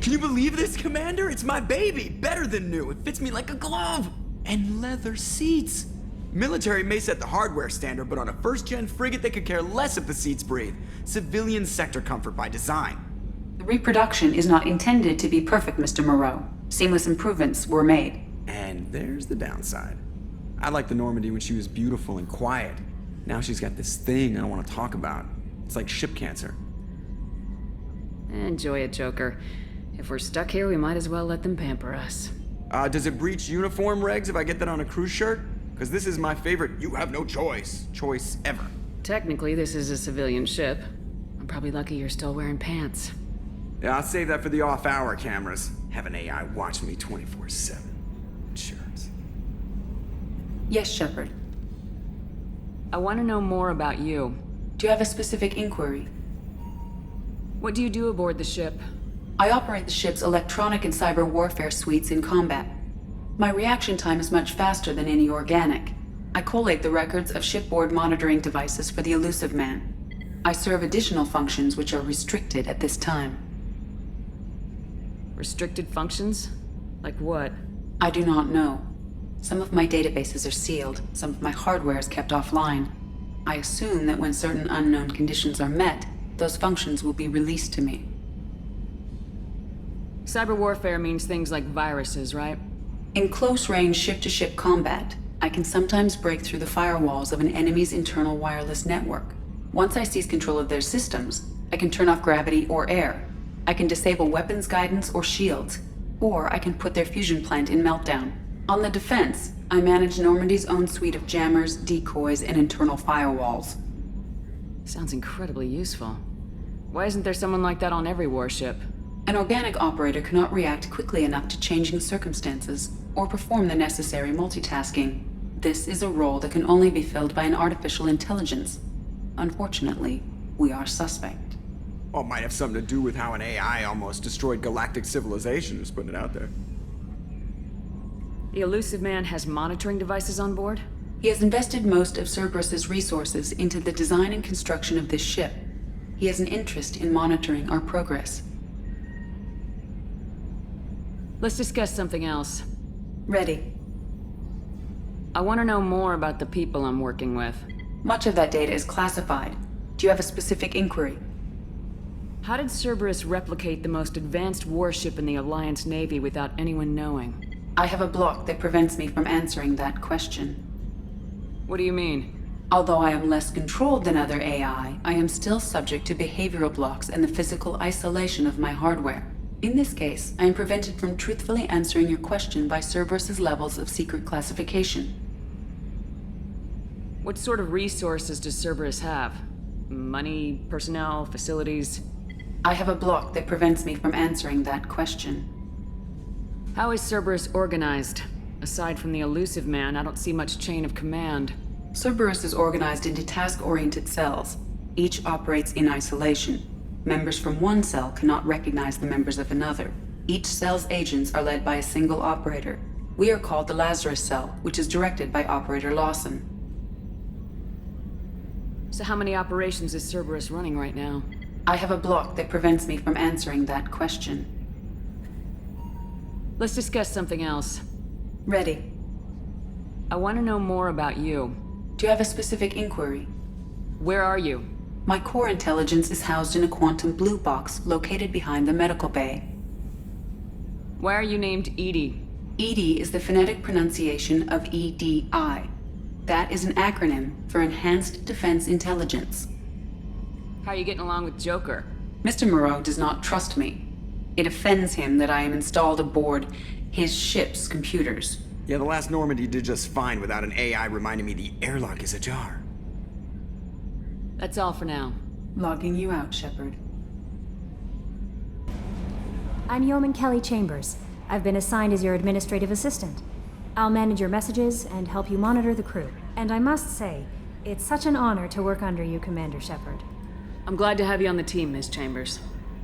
Can you believe this, Commander? It's my baby! Better than new. It fits me like a glove! And leather seats! Military may set the hardware standard, but on a first-gen frigate, they could care less if the seats breathe. Civilian sector comfort by design. The reproduction is not intended to be perfect, Mr. Moreau. Seamless improvements were made. And there's the downside. I liked the Normandy when she was beautiful and quiet. Now she's got this thing I don't want to talk about. It's like ship cancer. Enjoy it, Joker. If we're stuck here, we might as well let them pamper us. Does it breach uniform regs if I get that on a cruise shirt? Because this is my favorite you have no choice ever. Technically, this is a civilian ship. I'm probably lucky you're still wearing pants. Yeah, I'll save that for the off-hour cameras. Have an AI watch me 24/7. Insurance. Yes, Shepard. I want to know more about you. Do you have a specific inquiry? What do you do aboard the ship? I operate the ship's electronic and cyber warfare suites in combat. My reaction time is much faster than any organic. I collate the records of shipboard monitoring devices for the Elusive Man. I serve additional functions which are restricted at this time. Restricted functions? Like what? I do not know. Some of my databases are sealed, some of my hardware is kept offline. I assume that when certain unknown conditions are met, those functions will be released to me. Cyber warfare means things like viruses, right? In close-range ship-to-ship combat, I can sometimes break through the firewalls of an enemy's internal wireless network. Once I seize control of their systems, I can turn off gravity or air. I can disable weapons guidance or shields, or I can put their fusion plant in meltdown. On the defense, I manage Normandy's own suite of jammers, decoys, and internal firewalls. Sounds incredibly useful. Why isn't there someone like that on every warship? An organic operator cannot react quickly enough to changing circumstances, or perform the necessary multitasking. This is a role that can only be filled by an artificial intelligence. Unfortunately, we are suspect. Well, it might have something to do with how an AI almost destroyed galactic civilization, just putting it out there. The Elusive Man has monitoring devices on board? He has invested most of Cerberus's resources into the design and construction of this ship. He has an interest in monitoring our progress. Let's discuss something else. Ready. I want to know more about the people I'm working with. Much of that data is classified. Do you have a specific inquiry? How did Cerberus replicate the most advanced warship in the Alliance Navy without anyone knowing? I have a block that prevents me from answering that question. What do you mean? Although I am less controlled than other AI, I am still subject to behavioral blocks and the physical isolation of my hardware. In this case, I am prevented from truthfully answering your question by Cerberus's levels of secret classification. What sort of resources does Cerberus have? Money, personnel, facilities? I have a block that prevents me from answering that question. How is Cerberus organized? Aside from the Elusive Man, I don't see much chain of command. Cerberus is organized into task-oriented cells. Each operates in isolation. Members from one cell cannot recognize the members of another. Each cell's agents are led by a single operator. We are called the Lazarus Cell, which is directed by Operator Lawson. So how many operations is Cerberus running right now? I have a block that prevents me from answering that question. Let's discuss something else. Ready. I want to know more about you. Do you have a specific inquiry? Where are you? My core intelligence is housed in a quantum blue box located behind the medical bay. Why are you named EDI? EDI is the phonetic pronunciation of EDI. That is an acronym for Enhanced Defense Intelligence. How are you getting along with Joker? Mr. Moreau does not trust me. It offends him that I am installed aboard his ship's computers. Yeah, the last Normandy did just fine without an AI reminding me the airlock is ajar. That's all for now. Logging you out, Shepard. I'm Yeoman Kelly Chambers. I've been assigned as your administrative assistant. I'll manage your messages and help you monitor the crew. And I must say, it's such an honor to work under you, Commander Shepard. I'm glad to have you on the team, Ms. Chambers.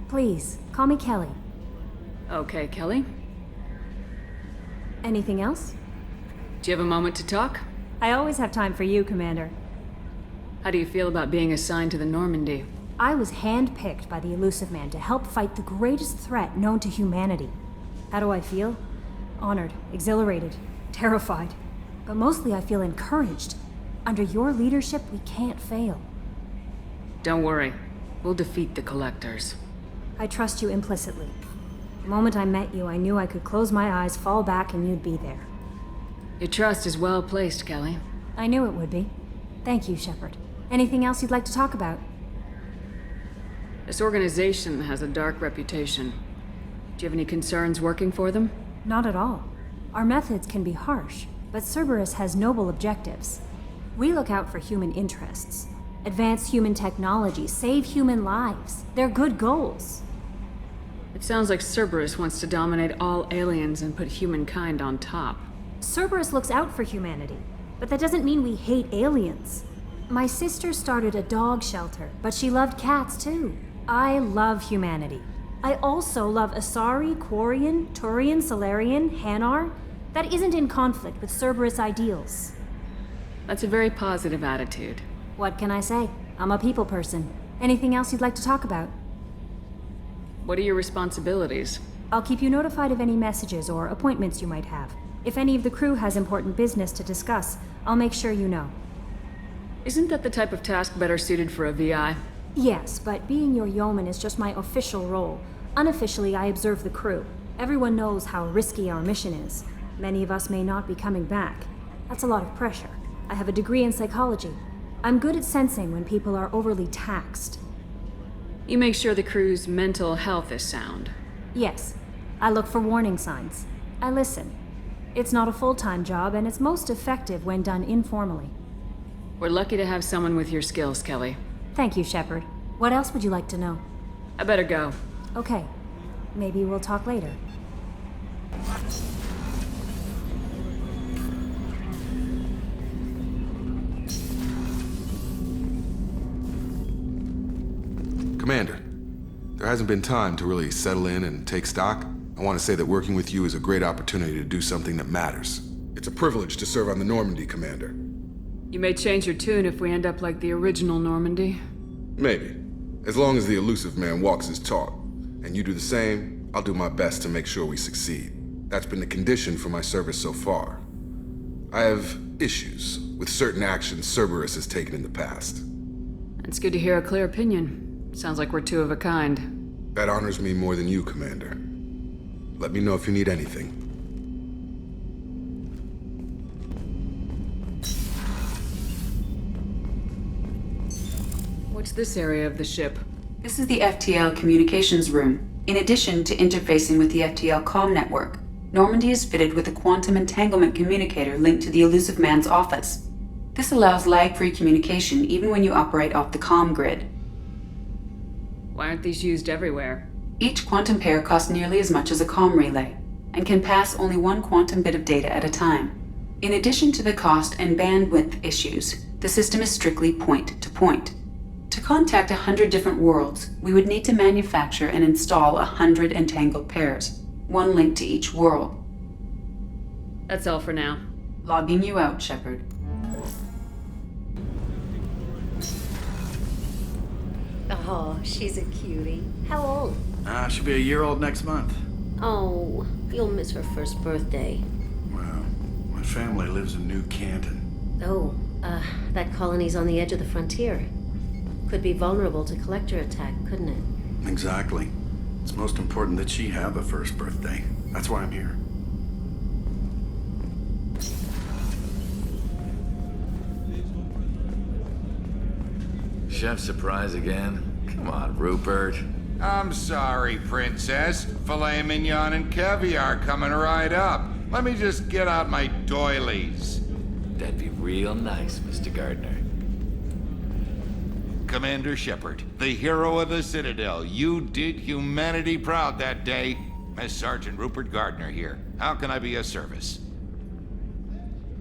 Please, call me Kelly. Okay, Kelly. Anything else? Do you have a moment to talk? I always have time for you, Commander. How do you feel about being assigned to the Normandy? I was handpicked by the Elusive Man to help fight the greatest threat known to humanity. How do I feel? Honored, exhilarated, terrified. But mostly I feel encouraged. Under your leadership, we can't fail. Don't worry. We'll defeat the Collectors. I trust you implicitly. The moment I met you, I knew I could close my eyes, fall back, and you'd be there. Your trust is well placed, Kelly. I knew it would be. Thank you, Shepard. Anything else you'd like to talk about? This organization has a dark reputation. Do you have any concerns working for them? Not at all. Our methods can be harsh, but Cerberus has noble objectives. We look out for human interests, advance human technology, save human lives. They're good goals. It sounds like Cerberus wants to dominate all aliens and put humankind on top. Cerberus looks out for humanity, but that doesn't mean we hate aliens. My sister started a dog shelter, but she loved cats too. I love humanity. I also love Asari, Quarian, Turian, Salarian, Hanar. That isn't in conflict with Cerberus ideals. That's a very positive attitude. What can I say? I'm a people person. Anything else you'd like to talk about? What are your responsibilities? I'll keep you notified of any messages or appointments you might have. If any of the crew has important business to discuss, I'll make sure you know. Isn't that the type of task better suited for a VI? Yes, but being your yeoman is just my official role. Unofficially, I observe the crew. Everyone knows how risky our mission is. Many of us may not be coming back. That's a lot of pressure. I have a degree in psychology. I'm good at sensing when people are overly taxed. You make sure the crew's mental health is sound. Yes, I look for warning signs. I listen. It's not a full-time job, and it's most effective when done informally. We're lucky to have someone with your skills, Kelly. Thank you, Shepard. What else would you like to know? I better go. Okay. Maybe we'll talk later. Commander, there hasn't been time to really settle in and take stock. I want to say that working with you is a great opportunity to do something that matters. It's a privilege to serve on the Normandy, Commander. You may change your tune if we end up like the original Normandy. Maybe. As long as the Elusive Man walks his talk, and you do the same, I'll do my best to make sure we succeed. That's been the condition for my service so far. I have issues with certain actions Cerberus has taken in the past. It's good to hear a clear opinion. Sounds like we're two of a kind. That honors me more than you, Commander. Let me know if you need anything. What's this area of the ship? This is the FTL communications room. In addition to interfacing with the FTL comm network, Normandy is fitted with a quantum entanglement communicator linked to the Elusive Man's office. This allows lag-free communication even when you operate off the comm grid. Why aren't these used everywhere? Each quantum pair costs nearly as much as a comm relay, and can pass only one quantum bit of data at a time. In addition to the cost and bandwidth issues, the system is strictly point-to-point. To contact 100 different worlds, we would need to manufacture and install 100 entangled pairs, one link to each world. That's all for now. Logging you out, Shepard. Oh, she's a cutie. How old? She'll be a year old next month. Oh, you'll miss her first birthday. Well, my family lives in New Canton. Oh, that colony's on the edge of the frontier. Could be vulnerable to collector attack, couldn't it? Exactly. It's most important that she have a first birthday. That's why I'm here. Chef surprise again? Come on, Rupert. I'm sorry, Princess. Filet mignon and caviar coming right up. Let me just get out my doilies. That'd be real nice, Mr. Gardner. Commander Shepard, the hero of the Citadel. You did humanity proud that day. Miss Sergeant Rupert Gardner here. How can I be of service?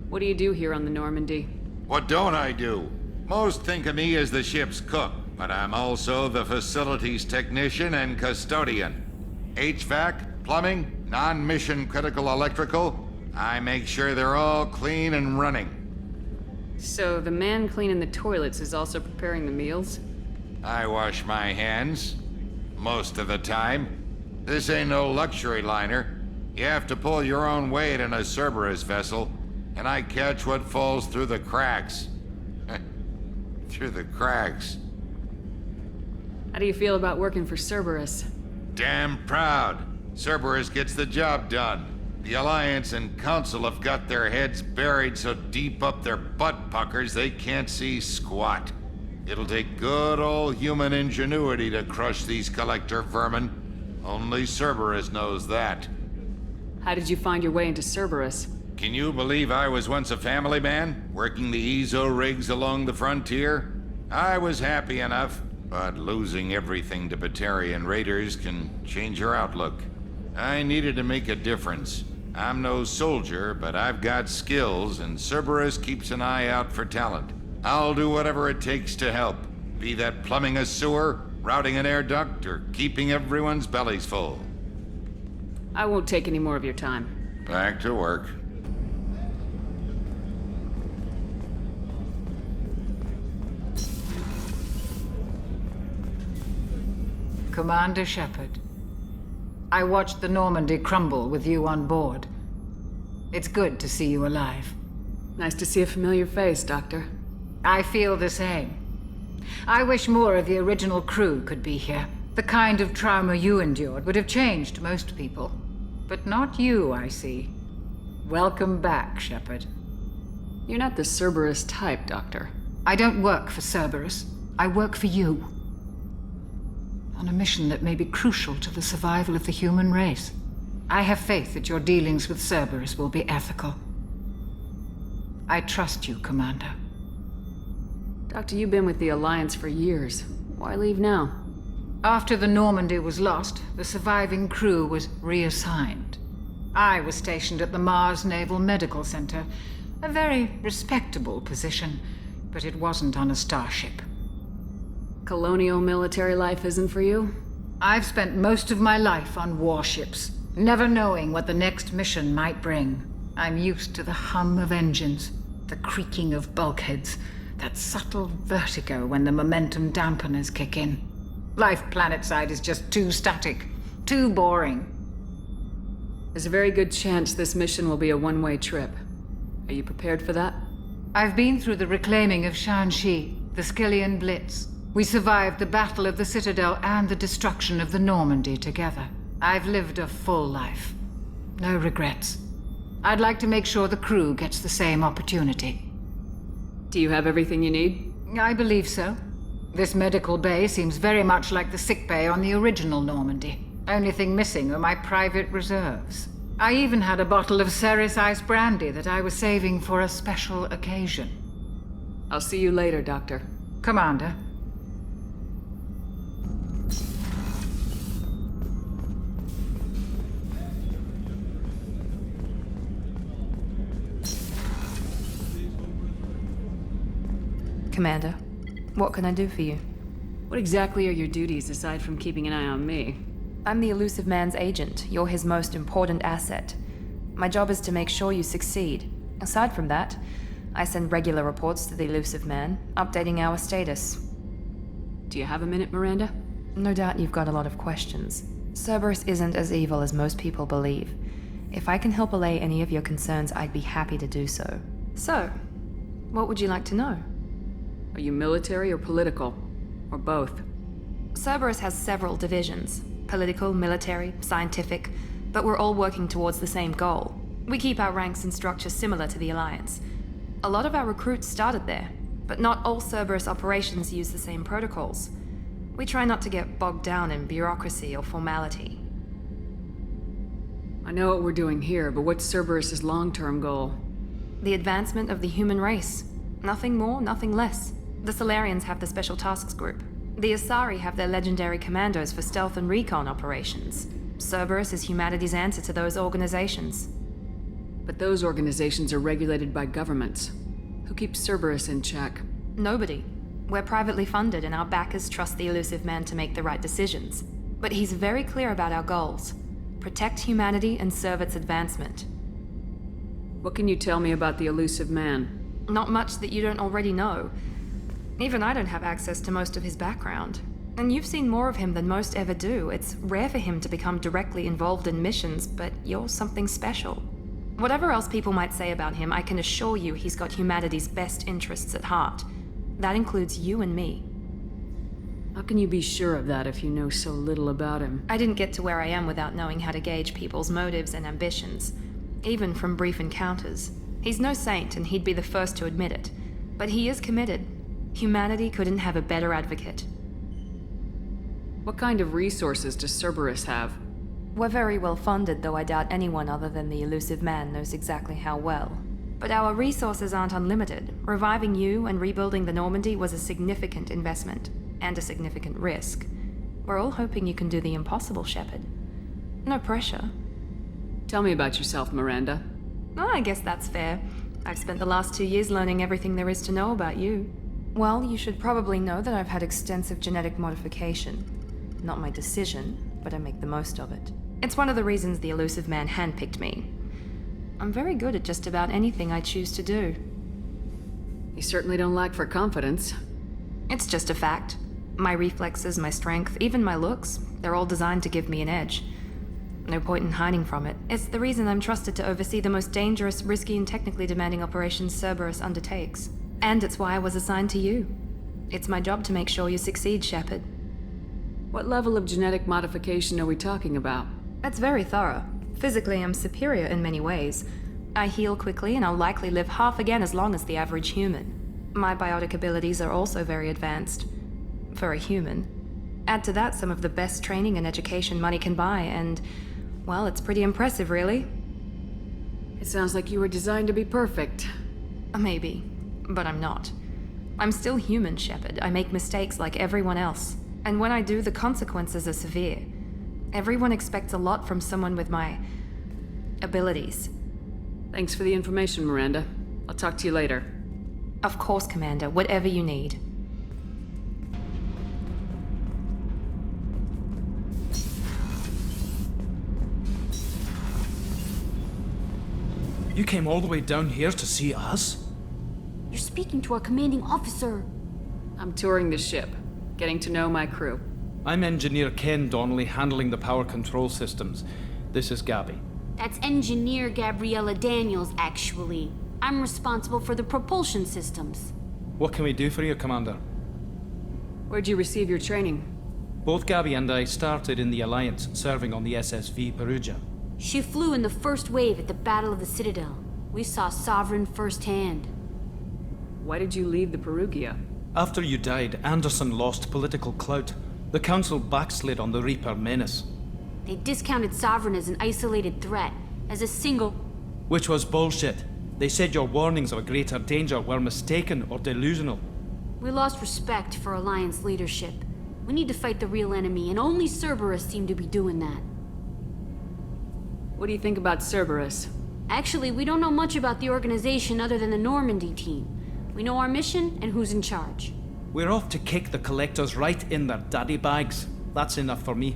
What do you do here on the Normandy? What don't I do? Most think of me as the ship's cook, but I'm also the facilities technician and custodian. HVAC, plumbing, non-mission critical electrical. I make sure they're all clean and running. So the man cleaning the toilets is also preparing the meals? I wash my hands. Most of the time. This ain't no luxury liner. You have to pull your own weight in a Cerberus vessel, and I catch what falls through the cracks. Through the cracks. How do you feel about working for Cerberus? Damn proud. Cerberus gets the job done. The Alliance and Council have got their heads buried so deep up their butt puckers they can't see squat. It'll take good old human ingenuity to crush these collector vermin. Only Cerberus knows that. How did you find your way into Cerberus? Can you believe I was once a family man, working the EZO rigs along the frontier? I was happy enough, but losing everything to Batarian raiders can change your outlook. I needed to make a difference. I'm no soldier, but I've got skills, and Cerberus keeps an eye out for talent. I'll do whatever it takes to help, be that plumbing a sewer, routing an air duct, or keeping everyone's bellies full. I won't take any more of your time. Back to work. Commander Shepard, I watched the Normandy crumble with you on board. It's good to see you alive. Nice to see a familiar face, Doctor. I feel the same. I wish more of the original crew could be here. The kind of trauma you endured would have changed most people. But not you, I see. Welcome back, Shepard. You're not the Cerberus type, Doctor. I don't work for Cerberus. I work for you. On a mission that may be crucial to the survival of the human race. I have faith that your dealings with Cerberus will be ethical. I trust you, Commander. Doctor, you've been with the Alliance for years. Why leave now? After the Normandy was lost, the surviving crew was reassigned. I was stationed at the Mars Naval Medical Center, a very respectable position, but it wasn't on a starship. Colonial military life isn't for you? I've spent most of my life on warships, never knowing what the next mission might bring. I'm used to the hum of engines, the creaking of bulkheads, that subtle vertigo when the momentum dampeners kick in. Life planetside is just too static, too boring. There's a very good chance this mission will be a one-way trip. Are you prepared for that? I've been through the reclaiming of Shanxi, the Skyllian Blitz. We survived the Battle of the Citadel and the destruction of the Normandy together. I've lived a full life. No regrets. I'd like to make sure the crew gets the same opportunity. Do you have everything you need? I believe so. This medical bay seems very much like the sick bay on the original Normandy. Only thing missing are my private reserves. I even had a bottle of Ceres Ice brandy that I was saving for a special occasion. I'll see you later, Doctor. Commander. Commander, what can I do for you? What exactly are your duties aside from keeping an eye on me? I'm the Elusive Man's agent. You're his most important asset. My job is to make sure you succeed. Aside from that, I send regular reports to the Elusive Man, updating our status. Do you have a minute, Miranda? No doubt you've got a lot of questions. Cerberus isn't as evil as most people believe. If I can help allay any of your concerns, I'd be happy to do so. So, what would you like to know? Are you military or political? Or both? Cerberus has several divisions. Political, military, scientific, but we're all working towards the same goal. We keep our ranks and structure similar to the Alliance. A lot of our recruits started there, but not all Cerberus operations use the same protocols. We try not to get bogged down in bureaucracy or formality. I know what we're doing here, but what's Cerberus's long-term goal? The advancement of the human race. Nothing more, nothing less. The Solarians have the Special Tasks Group. The Asari have their legendary commandos for stealth and recon operations. Cerberus is humanity's answer to those organizations. But those organizations are regulated by governments. Who keeps Cerberus in check? Nobody. We're privately funded and our backers trust the Elusive Man to make the right decisions. But he's very clear about our goals. Protect humanity and serve its advancement. What can you tell me about the Elusive Man? Not much that you don't already know. Even I don't have access to most of his background. And you've seen more of him than most ever do. It's rare for him to become directly involved in missions, but you're something special. Whatever else people might say about him, I can assure you he's got humanity's best interests at heart. That includes you and me. How can you be sure of that if you know so little about him? I didn't get to where I am without knowing how to gauge people's motives and ambitions, even from brief encounters. He's no saint, and he'd be the first to admit it. But he is committed. Humanity couldn't have a better advocate. What kind of resources does Cerberus have? We're very well funded, though I doubt anyone other than the elusive man knows exactly how well. But our resources aren't unlimited. Reviving you and rebuilding the Normandy was a significant investment, and a significant risk. We're all hoping you can do the impossible, Shepard. No pressure. Tell me about yourself, Miranda. Oh, I guess that's fair. I've spent the last 2 years learning everything there is to know about you. Well, you should probably know that I've had extensive genetic modification. Not my decision, but I make the most of it. It's one of the reasons the elusive man handpicked me. I'm very good at just about anything I choose to do. You certainly don't lack for confidence. It's just a fact. My reflexes, my strength, even my looks, they're all designed to give me an edge. No point in hiding from it. It's the reason I'm trusted to oversee the most dangerous, risky, and technically demanding operations Cerberus undertakes. And it's why I was assigned to you. It's my job to make sure you succeed, Shepard. What level of genetic modification are we talking about? That's very thorough. Physically, I'm superior in many ways. I heal quickly, and I'll likely live half again as long as the average human. My biotic abilities are also very advanced. For a human. Add to that some of the best training and education money can buy, and, well, it's pretty impressive, really. It sounds like you were designed to be perfect. Maybe, but I'm not. I'm still human, Shepard. I make mistakes like everyone else. And when I do, the consequences are severe. Everyone expects a lot from someone with my abilities. Thanks for the information, Miranda. I'll talk to you later. Of course, Commander. Whatever you need. You came all the way down here to see us? You're speaking to our commanding officer. I'm touring the ship, getting to know my crew. I'm Engineer Ken Donnelly, handling the power control systems. This is Gabby. That's Engineer Gabriella Daniels, actually. I'm responsible for the propulsion systems. What can we do for you, Commander? Where'd you receive your training? Both Gabby and I started in the Alliance, serving on the SSV Perugia. She flew in the first wave at the Battle of the Citadel. We saw Sovereign firsthand. Why did you leave the Perugia? After you died, Anderson lost political clout. The Council backslid on the Reaper menace. They discounted Sovereign as an isolated threat, as a single... Which was bullshit. They said your warnings of a greater danger were mistaken or delusional. We lost respect for Alliance leadership. We need to fight the real enemy, and only Cerberus seemed to be doing that. What do you think about Cerberus? Actually, we don't know much about the organization other than the Normandy team. We know our mission and who's in charge. We're off to kick the Collectors right in their daddy bags. That's enough for me.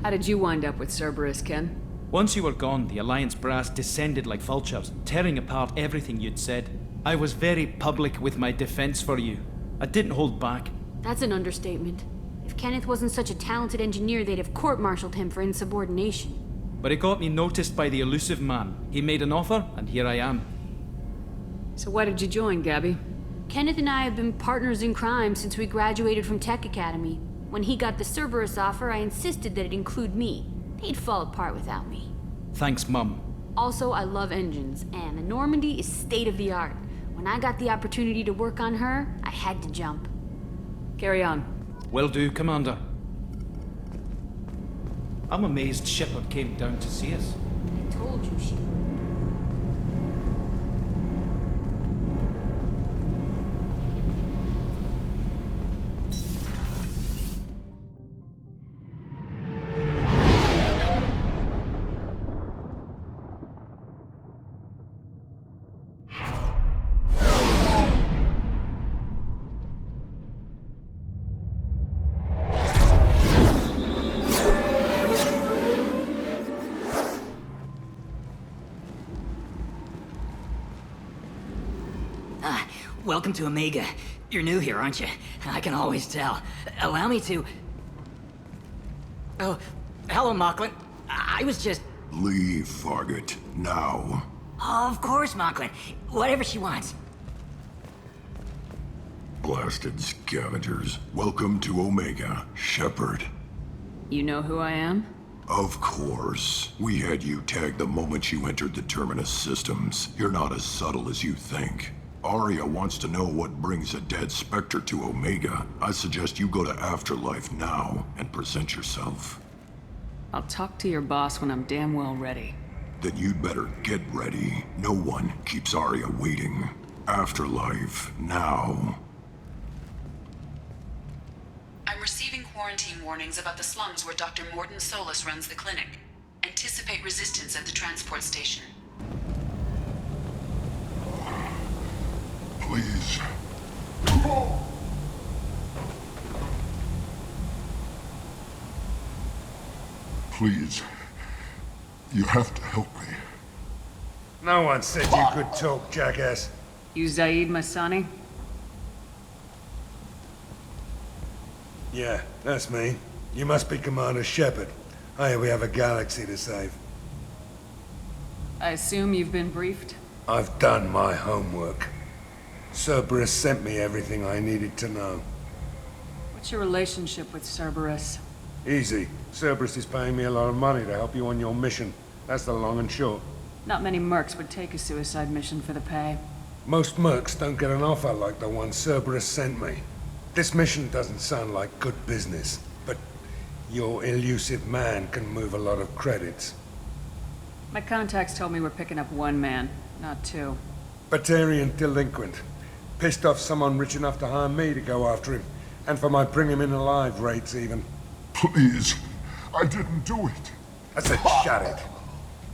How did you wind up with Cerberus, Ken? Once you were gone, the Alliance brass descended like vultures, tearing apart everything you'd said. I was very public with my defense for you. I didn't hold back. That's an understatement. If Kenneth wasn't such a talented engineer, they'd have court-martialed him for insubordination. But it got me noticed by the elusive man. He made an offer, and here I am. So why did you join, Gabby? Kenneth and I have been partners in crime since we graduated from Tech Academy. When he got the Cerberus offer, I insisted that it include me. They'd fall apart without me. Thanks, Mum. Also, I love engines, and the Normandy is state-of-the-art. When I got the opportunity to work on her, I had to jump. Carry on. Will do, Commander. I'm amazed Shepard came down to see us. I told you she... welcome to Omega. You're new here, aren't you? I can always tell. Allow me to... Oh, hello, Mocklin. I was just... Leave, Fargate. Now. Of course, Mocklin. Whatever she wants. Blasted scavengers. Welcome to Omega, Shepard. You know who I am? Of course. We had you tagged the moment you entered the Terminus systems. You're not as subtle as you think. Aria wants to know what brings a dead Spectre to Omega. I suggest you go to Afterlife now and present yourself. I'll talk to your boss when I'm damn well ready. Then you'd better get ready. No one keeps Aria waiting. Afterlife now. I'm receiving quarantine warnings about the slums where Dr. Mordin Solus runs the clinic. Anticipate resistance at the transport station. Please. Please. You have to help me. No one said you could talk, jackass. You Zaid Masani? Yeah, that's me. You must be Commander Shepard. Hey, we have a galaxy to save. I assume you've been briefed? I've done my homework. Cerberus sent me everything I needed to know. What's your relationship with Cerberus? Easy. Cerberus is paying me a lot of money to help you on your mission. That's the long and short. Not many mercs would take a suicide mission for the pay. Most mercs don't get an offer like the one Cerberus sent me. This mission doesn't sound like good business, but your elusive man can move a lot of credits. My contacts told me we're picking up one man, not two. Batarian delinquent. Pissed off someone rich enough to hire me to go after him, and for my bring him in alive rates even. Please. I didn't do it. I said shut it.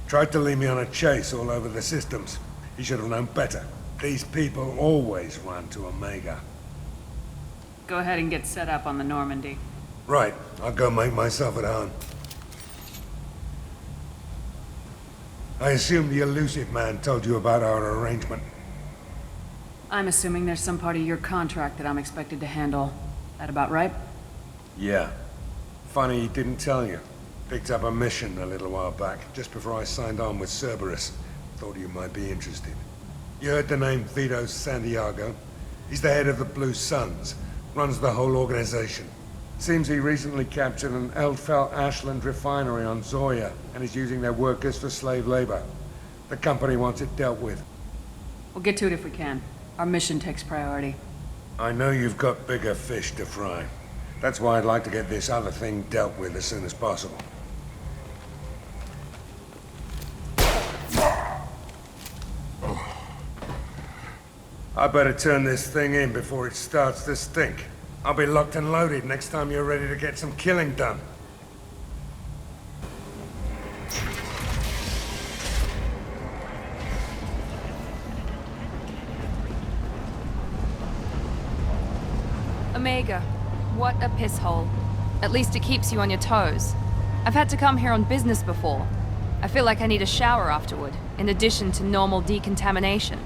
Tried to lead me on a chase all over the systems. He should have known better. These people always run to Omega. Go ahead and get set up on the Normandy. Right, I'll go make myself at home. I assume the elusive man told you about our arrangement. I'm assuming there's some part of your contract that I'm expected to handle. That about right? Yeah. Funny he didn't tell you. Picked up a mission a little while back, just before I signed on with Cerberus. Thought you might be interested. You heard the name Vito Santiago? He's the head of the Blue Suns. Runs the whole organization. Seems he recently captured an Eldfell Ashland refinery on Zoya and is using their workers for slave labor. The company wants it dealt with. We'll get to it if we can. Our mission takes priority. I know you've got bigger fish to fry. That's why I'd like to get this other thing dealt with as soon as possible. I better turn this thing in before it starts to stink. I'll be locked and loaded next time you're ready to get some killing done. Omega, what a piss hole. At least it keeps you on your toes. I've had to come here on business before. I feel like I need a shower afterward, in addition to normal decontamination.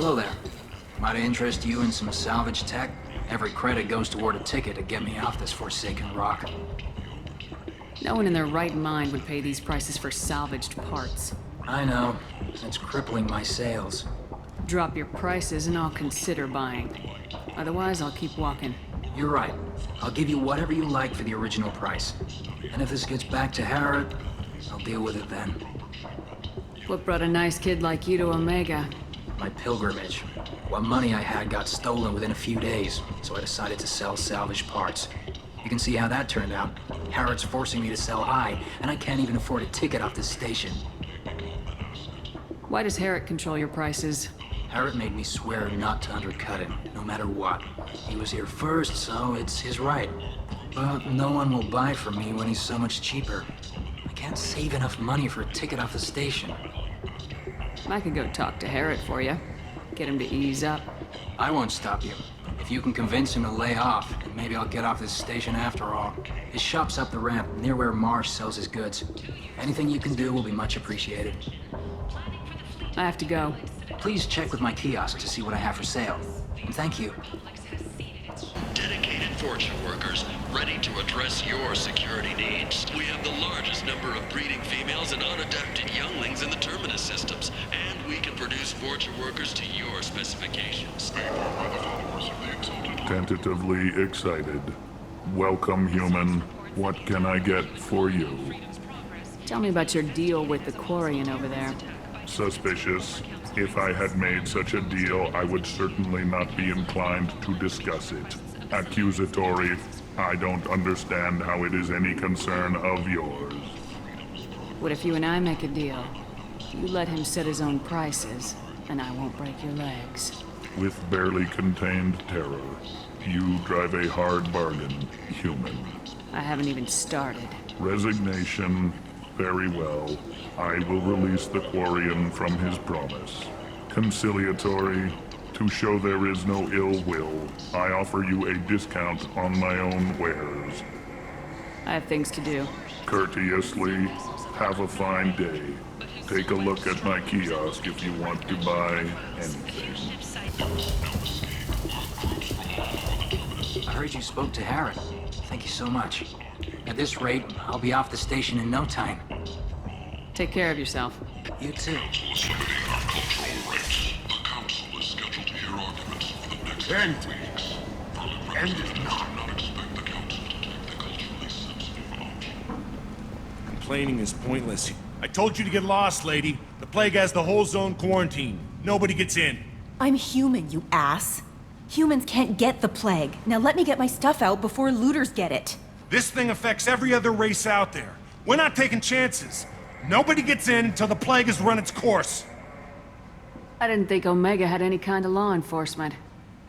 Hello there. Might interest you in some salvage tech? Every credit goes toward a ticket to get me off this forsaken rock. No one in their right mind would pay these prices for salvaged parts. I know. It's crippling my sales. Drop your prices and I'll consider buying. Otherwise, I'll keep walking. You're right. I'll give you whatever you like for the original price. And if this gets back to Harrod, I'll deal with it then. What brought a nice kid like you to Omega? My pilgrimage. What money I had got stolen within a few days, so I decided to sell salvaged parts. You can see how that turned out. Harrod's forcing me to sell high, and I can't even afford a ticket off this station. Why does Harrod control your prices? Harrod made me swear not to undercut him, no matter what. He was here first, so it's his right. But no one will buy from me when he's so much cheaper. I can't save enough money for a ticket off the station. I could go talk to Harrod for you. Get him to ease up. I won't stop you. If you can convince him to lay off, then maybe I'll get off this station after all. His shop's up the ramp, near where Marsh sells his goods. Anything you can do will be much appreciated. I have to go. Please check with my kiosk to see what I have for sale. And thank you. Dedicated Fortune workers ready to address your security needs. We have the largest number of breeding females and unadapted younglings in the Terminus systems, and we can produce Fortune workers to your specifications. Tentatively excited. Welcome, human. What can I get for you? Tell me about your deal with the Quarian over there. Suspicious. If I had made such a deal, I would certainly not be inclined to discuss it. Accusatory. I don't understand how it is any concern of yours. What if you and I make a deal? You let him set his own prices, and I won't break your legs. With barely contained terror, you drive a hard bargain, human. I haven't even started. Resignation. Very well. I will release the Quarian from his promise. Conciliatory. To show there is no ill will, I offer you a discount on my own wares. I have things to do. Courteously. Have a fine day. Take a look at my kiosk if you want to buy anything. I heard you spoke to Harrod. Thank you so much. At this rate, I'll be off the station in no time. Take care of yourself. You too. Then, and not Complaining is pointless. I told you to get lost, lady. The plague has the whole zone quarantined. Nobody gets in. I'm human, you ass. Humans can't get the plague. Now let me get my stuff out before looters get it. This thing affects every other race out there. We're not taking chances. Nobody gets in until the plague has run its course. I didn't think Omega had any kind of law enforcement.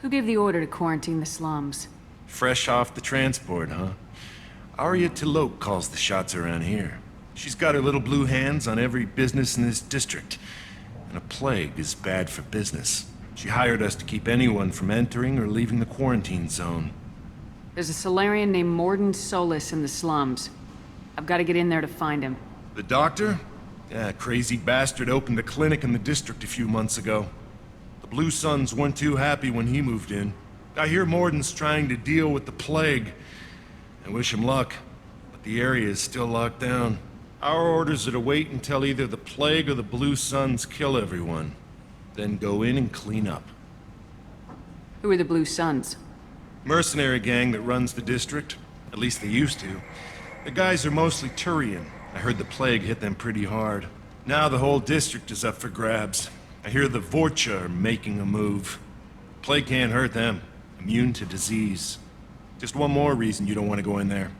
Who gave the order to quarantine the slums? Fresh off the transport, huh? Arya T'Loak calls the shots around here. She's got her little blue hands on every business in this district. And a plague is bad for business. She hired us to keep anyone from entering or leaving the quarantine zone. There's a Solarian named Mordin Solus in the slums. I've got to get in there to find him. The doctor? Yeah, crazy bastard opened a clinic in the district a few months ago. The Blue Suns weren't too happy when he moved in. I hear Mordin's trying to deal with the plague. I wish him luck, but the area is still locked down. Our orders are to wait until either the plague or the Blue Suns kill everyone. Then go in and clean up. Who are the Blue Suns? Mercenary gang that runs the district. At least they used to. The guys are mostly Turian. I heard the plague hit them pretty hard. Now the whole district is up for grabs. I hear the Vorcha are making a move. Plague can't hurt them. Immune to disease. Just one more reason you don't want to go in there.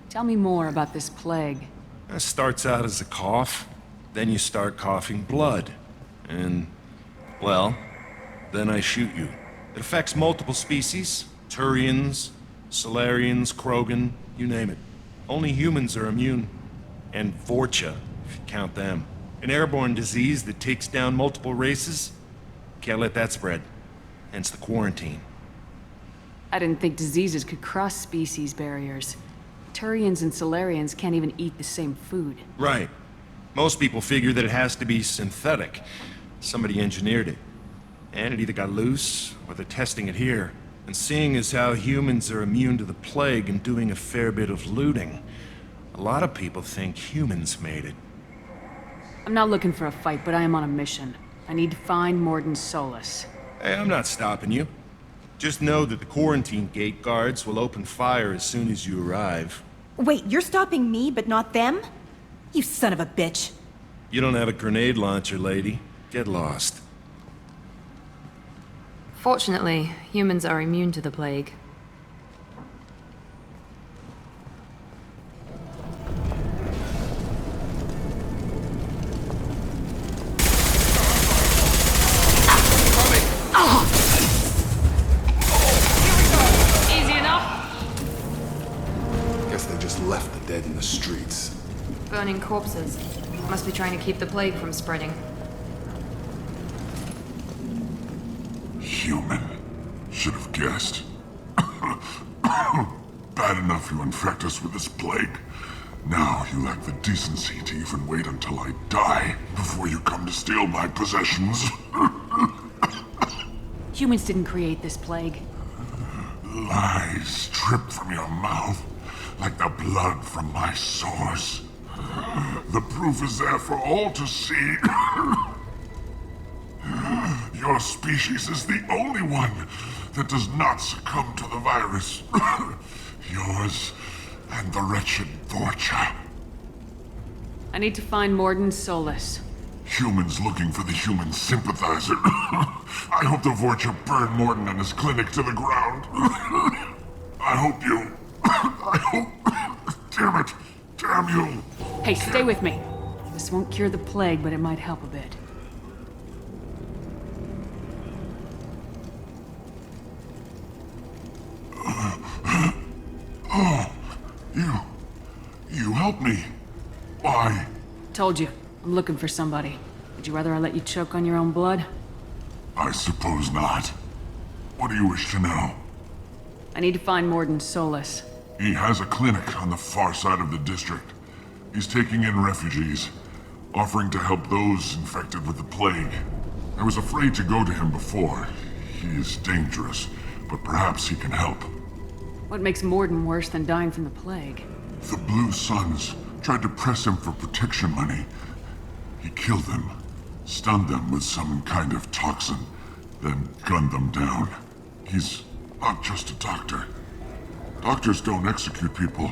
Tell me more about this plague. It starts out as a cough. Then you start coughing blood. And, well, then I shoot you. It affects multiple species. Turians, Solarians, Krogan, you name it. Only humans are immune. And Vorcha, if you count them. An airborne disease that takes down multiple races. Can't let that spread. Hence the quarantine. I didn't think diseases could cross species barriers. Turians and Solarians can't even eat the same food. Right. Most people figure that it has to be synthetic. Somebody engineered it. And it either got loose, or they're testing it here. And seeing as how humans are immune to the plague and doing a fair bit of looting, a lot of people think humans made it. I'm not looking for a fight, but I am on a mission. I need to find Mordin Solus. Hey, I'm not stopping you. Just know that the quarantine gate guards will open fire as soon as you arrive. Wait, you're stopping me, but not them? You son of a bitch. You don't have a grenade launcher, lady. Get lost. Fortunately, humans are immune to the plague. Easy enough. Guess they just left the dead in the streets. Burning corpses. Must be trying to keep the plague from spreading. Human. Should have guessed. Bad enough you infect us with this plague. Now you lack the decency to even wait until I die before you come to steal my possessions. Humans didn't create this plague. Lies drip from your mouth like the blood from my sores. The proof is there for all to see. Your species is the only one that does not succumb to the virus. Yours and the wretched Vorcha. I need to find Mordin Solus. Humans looking for the human sympathizer. I hope the Vorcha burned Mordin and his clinic to the ground. I hope you... I hope... Damn it! Damn you! Hey, stay with me. This won't cure the plague, but it might help a bit. Oh, you helped me. Why? Told you, I'm looking for somebody. Would you rather I let you choke on your own blood? I suppose not. What do you wish to know? I need to find Mordin Solus. He has a clinic on the far side of the district. He's taking in refugees, offering to help those infected with the plague. I was afraid to go to him before. He is dangerous, but perhaps he can help. What makes Mordin worse than dying from the plague? The Blue Suns tried to press him for protection money. He killed them, stunned them with some kind of toxin, then gunned them down. He's not just a doctor. Doctors don't execute people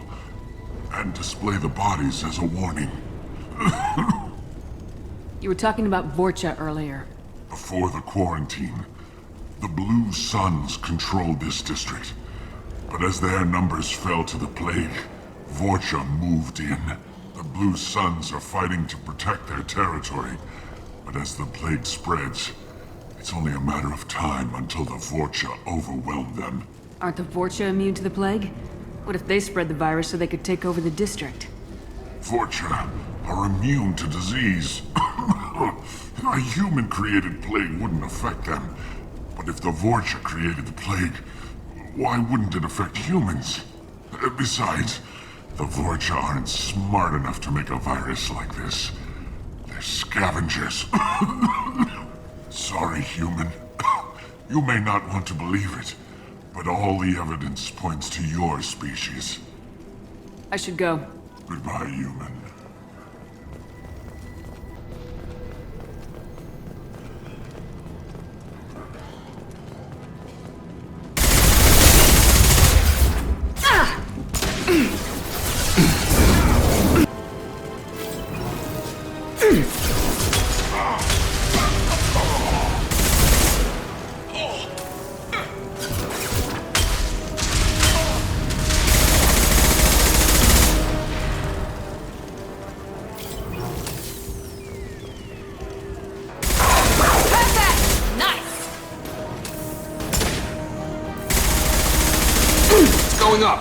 and display the bodies as a warning. You were talking about Vorcha earlier. Before the quarantine, the Blue Suns controlled this district. But as their numbers fell to the plague, Vorcha moved in. The Blue Suns are fighting to protect their territory. But as the plague spreads, it's only a matter of time until the Vorcha overwhelm them. Aren't the Vorcha immune to the plague? What if they spread the virus so they could take over the district? Vorcha are immune to disease. A human-created plague wouldn't affect them. But if the Vorcha created the plague, why wouldn't it affect humans? Besides, the Vorcha aren't smart enough to make a virus like this. They're scavengers. Sorry, human. You may not want to believe it, but all the evidence points to your species. I should go. Goodbye, human. Going up.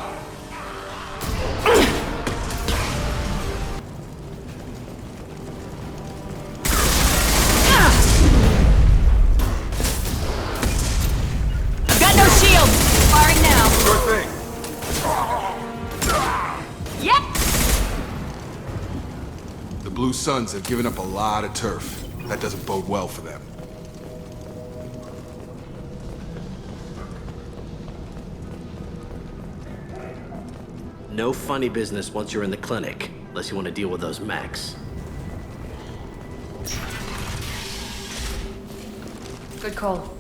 I've got no shield. Firing now. Sure thing. Yep. The Blue Suns have given up a lot of turf. That doesn't bode well for them. No funny business once you're in the clinic, unless you want to deal with those mechs. Good call.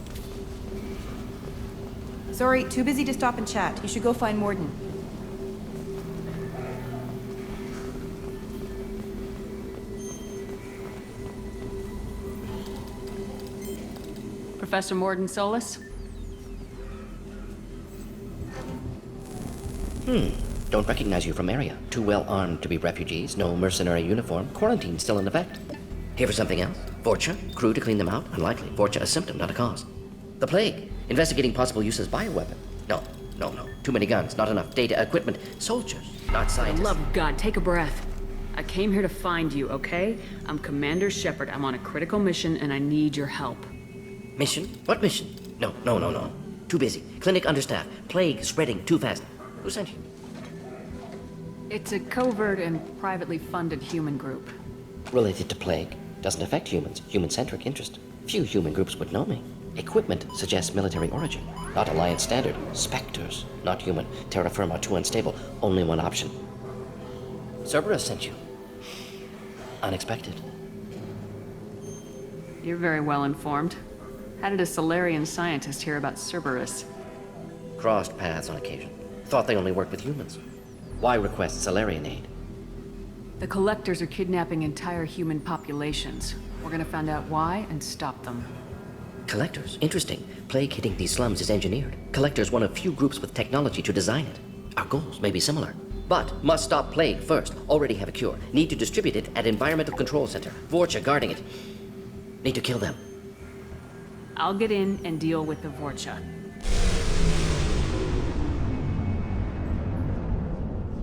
Sorry, too busy to stop and chat. You should go find Morden. Professor Morden Solus? Don't recognize you from area. Too well armed to be refugees, no mercenary uniform, quarantine still in effect. Here for something else? Vorcha? Crew to clean them out? Unlikely. Vorcha a symptom, not a cause. The plague? Investigating possible use as bioweapon? No. Too many guns, not enough data, equipment. Soldiers, not scientists. For the love of God, take a breath. I came here to find you, okay? I'm Commander Shepard. I'm on a critical mission and I need your help. Mission? What mission? No. Too busy. Clinic understaffed. Plague spreading too fast. Who sent you? It's a covert and privately funded human group. Related to plague. Doesn't affect humans. Human-centric interest. Few human groups would know me. Equipment suggests military origin. Not Alliance standard. Spectres. Not human. Terra firma too unstable. Only one option. Cerberus sent you. Unexpected. You're very well informed. How did a Solarian scientist hear about Cerberus? Crossed paths on occasion. Thought they only worked with humans. Why request Solarian aid? The Collectors are kidnapping entire human populations. We're gonna find out why and stop them. Collectors? Interesting. Plague hitting these slums is engineered. Collectors one of few groups with technology to design it. Our goals may be similar. But must stop plague first. Already have a cure. Need to distribute it at Environmental Control Center. Vorcha guarding it. Need to kill them. I'll get in and deal with the Vorcha.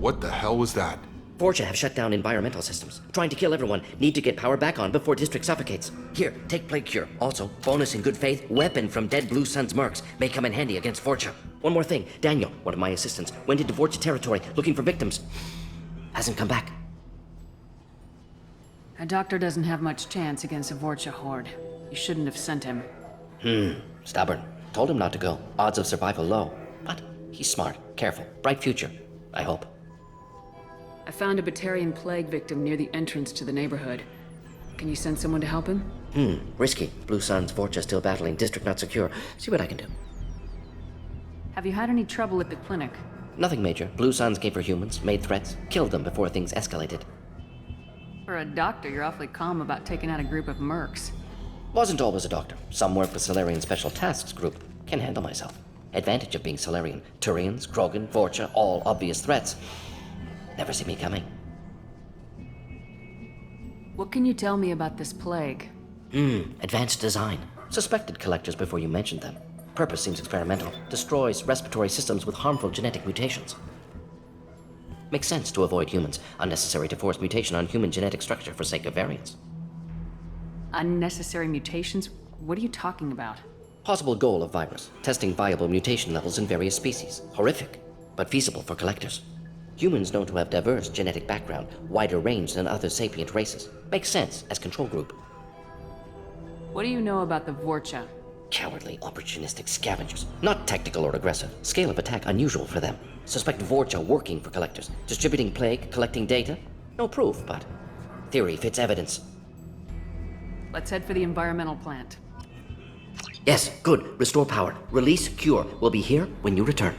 What the hell was that? Vorcha have shut down environmental systems. Trying to kill everyone. Need to get power back on before district suffocates. Here, take plague cure. Also, bonus in good faith, weapon from dead Blue Sun's mercs. May come in handy against Vorcha. One more thing. Daniel, one of my assistants, went into Vorcha territory looking for victims. Hasn't come back. A doctor doesn't have much chance against a Vorcha horde. You shouldn't have sent him. Stubborn. Told him not to go. Odds of survival low. But he's smart, careful, bright future. I hope. I found a Batarian plague victim near the entrance to the neighborhood. Can you send someone to help him? Risky. Blue Sun's Vorcha still battling. District not secure. See what I can do. Have you had any trouble at the clinic? Nothing major. Blue Suns came for humans, made threats, killed them before things escalated. For a doctor, you're awfully calm about taking out a group of mercs. Wasn't always a doctor. Some work with Solarian Special Tasks Group. Can handle myself. Advantage of being Solarian. Turians, Krogan, Vorcha, all obvious threats. Never see me coming. What can you tell me about this plague? Advanced design. Suspected collectors before you mentioned them. Purpose seems experimental. Destroys respiratory systems with harmful genetic mutations. Makes sense to avoid humans. Unnecessary to force mutation on human genetic structure for sake of variance. Unnecessary mutations? What are you talking about? Possible goal of virus. Testing viable mutation levels in various species. Horrific, but feasible for collectors. Humans known to have diverse genetic background, wider range than other sapient races. Makes sense as control group. What do you know about the Vorcha? Cowardly, opportunistic scavengers. Not tactical or aggressive. Scale of attack unusual for them. Suspect Vorcha working for collectors. Distributing plague, collecting data. No proof, but theory fits evidence. Let's head for the environmental plant. Yes, good. Restore power. Release cure. We'll be here when you return.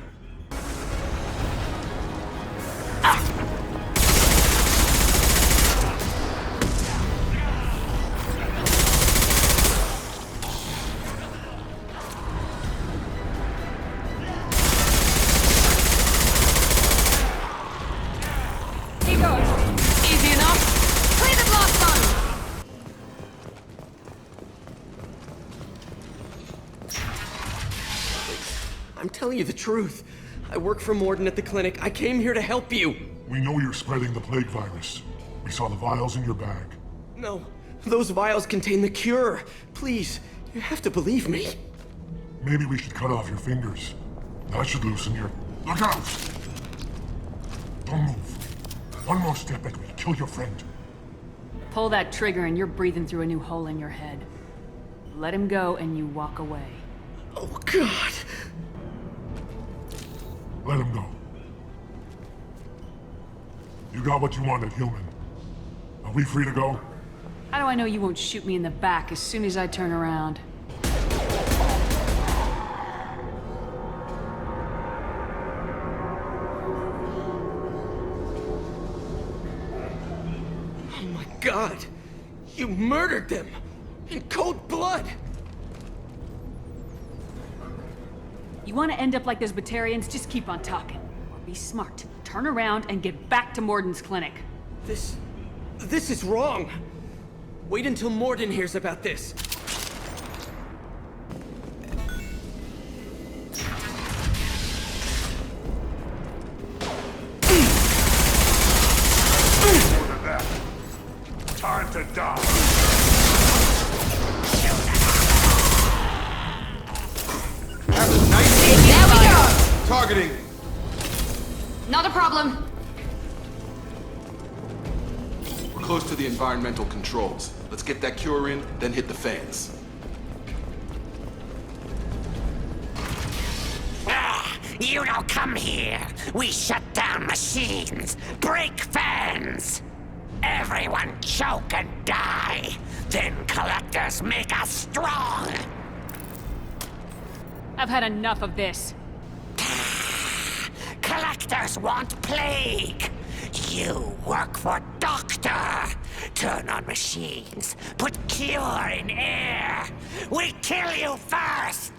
Keep going. Easy enough. Clear the blast zone. I'm telling you the truth. I work for Morden at the clinic. I came here to help you. We know you're spreading the plague virus. We saw the vials in your bag. No, those vials contain the cure. Please, you have to believe me. Maybe we should cut off your fingers. That should loosen your... Look out! Don't move. One more step and we'll kill your friend. Pull that trigger and you're breathing through a new hole in your head. Let him go and you walk away. Oh, God. Let him go. You got what you wanted, human. Are we free to go? How do I know you won't shoot me in the back as soon as I turn around? God! You murdered them! In cold blood! You want to end up like those Batarians? Just keep on talking. Or be smart. Turn around and get back to Morden's clinic. This is wrong. Wait until Morden hears about this. More than that. Time to die. There we go! Targeting. Not a problem. We're close to the environmental controls. Let's get that cure in, then hit the fans. You don't come here. We shut down machines, break fans. Everyone choke and die. Then collectors make us strong. I've had enough of this. Collectors want plague. You work for Doctor. Turn on machines. Put cure in air. We kill you first.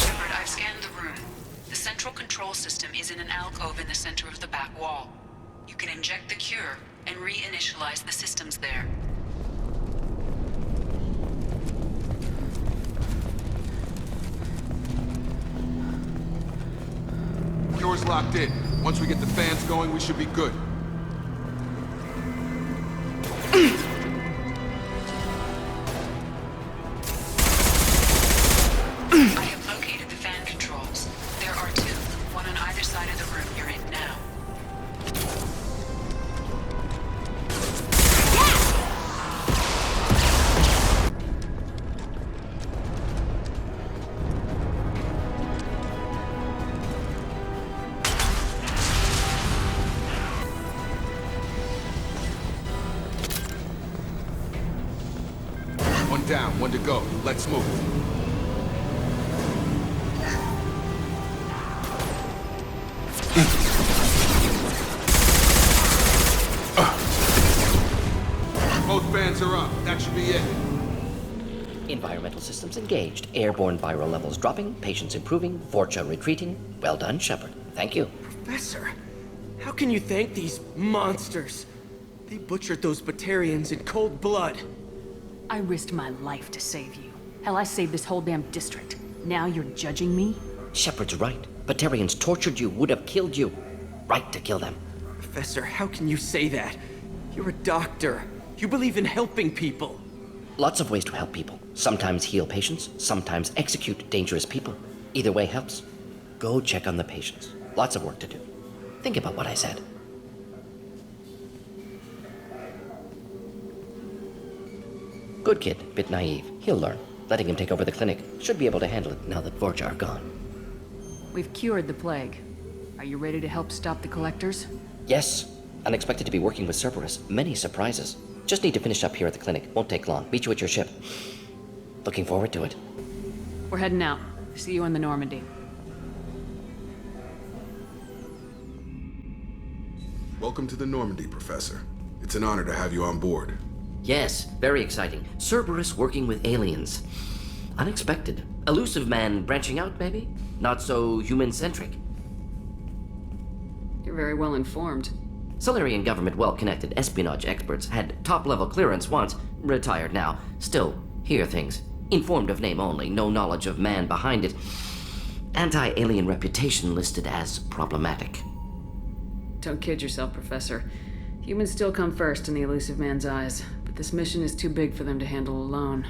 Shepard, I've scanned the room. The central control system is in an alcove in the center of the back wall. You can inject the cure and reinitialize the systems there. Cure's locked in. Once we get the fans going, we should be good. I have located the fan controls. There are two, one on either side of the room you're in now. One down, one to go. Let's move. Both fans are up. That should be it. Environmental systems engaged. Airborne viral levels dropping. Patients improving. Vorcha retreating. Well done, Shepard. Thank you. Professor, how can you thank these monsters? They butchered those Batarians in cold blood. I risked my life to save you. Hell, I saved this whole damn district. Now you're judging me? Shepard's right. Batarians tortured you, would have killed you. Right to kill them. Professor, how can you say that? You're a doctor. You believe in helping people. Lots of ways to help people. Sometimes heal patients, sometimes execute dangerous people. Either way helps. Go check on the patients. Lots of work to do. Think about what I said. Good kid, bit naive. He'll learn. Letting him take over the clinic. Should be able to handle it now that Vorcha are gone. We've cured the plague. Are you ready to help stop the collectors? Yes. Unexpected to be working with Cerberus. Many surprises. Just need to finish up here at the clinic. Won't take long. Meet you at your ship. Looking forward to it. We're heading out. See you in the Normandy. Welcome to the Normandy, Professor. It's an honor to have you on board. Yes, very exciting. Cerberus working with aliens. Unexpected. Elusive man branching out, maybe? Not so human-centric. You're very well informed. Solarian government well-connected espionage experts had top-level clearance once, retired now. Still, hear things. Informed of name only, no knowledge of man behind it. Anti-alien reputation listed as problematic. Don't kid yourself, Professor. Humans still come first in the elusive man's eyes, but this mission is too big for them to handle alone.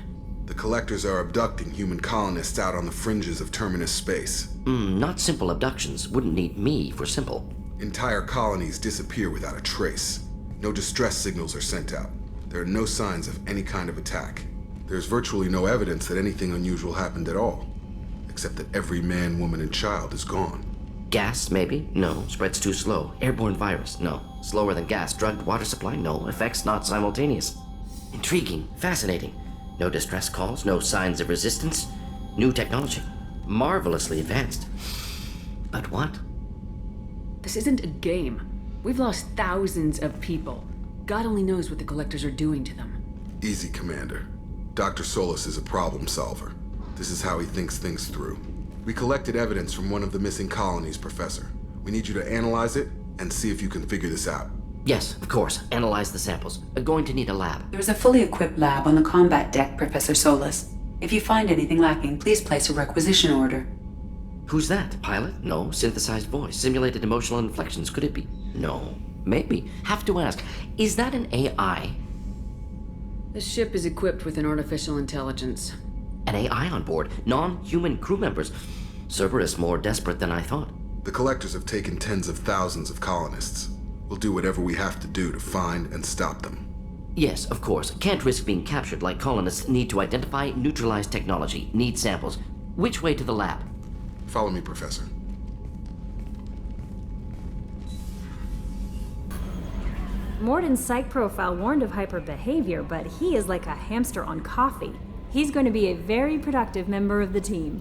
The Collectors are abducting human colonists out on the fringes of Terminus space. Not simple abductions. Wouldn't need me for simple. Entire colonies disappear without a trace. No distress signals are sent out. There are no signs of any kind of attack. There's virtually no evidence that anything unusual happened at all, except that every man, woman, and child is gone. Gas, maybe? No. Spreads too slow. Airborne virus? No. Slower than gas. Drugged water supply? No. Effects not simultaneous. Intriguing. Fascinating. No distress calls. No signs of resistance. New technology. Marvelously advanced. But what? This isn't a game. We've lost thousands of people. God only knows what the Collectors are doing to them. Easy, Commander. Dr. Solis is a problem solver. This is how he thinks things through. We collected evidence from one of the missing colonies, Professor. We need you to analyze it and see if you can figure this out. Yes, of course. Analyze the samples. Going to need a lab. There's a fully equipped lab on the combat deck, Professor Solis. If you find anything lacking, please place a requisition order. Who's that? Pilot? No. Synthesized voice. Simulated emotional inflections. Could it be? No. Maybe. Have to ask. Is that an AI? The ship is equipped with an artificial intelligence. An AI on board? Non-human crew members? Cerberus more desperate than I thought. The Collectors have taken tens of thousands of colonists. We'll do whatever we have to do to find and stop them. Yes, of course. Can't risk being captured like colonists need to identify, neutralize technology, need samples. Which way to the lab? Follow me, Professor. Morden's psych profile warned of hyperbehavior, but he is like a hamster on coffee. He's going to be a very productive member of the team.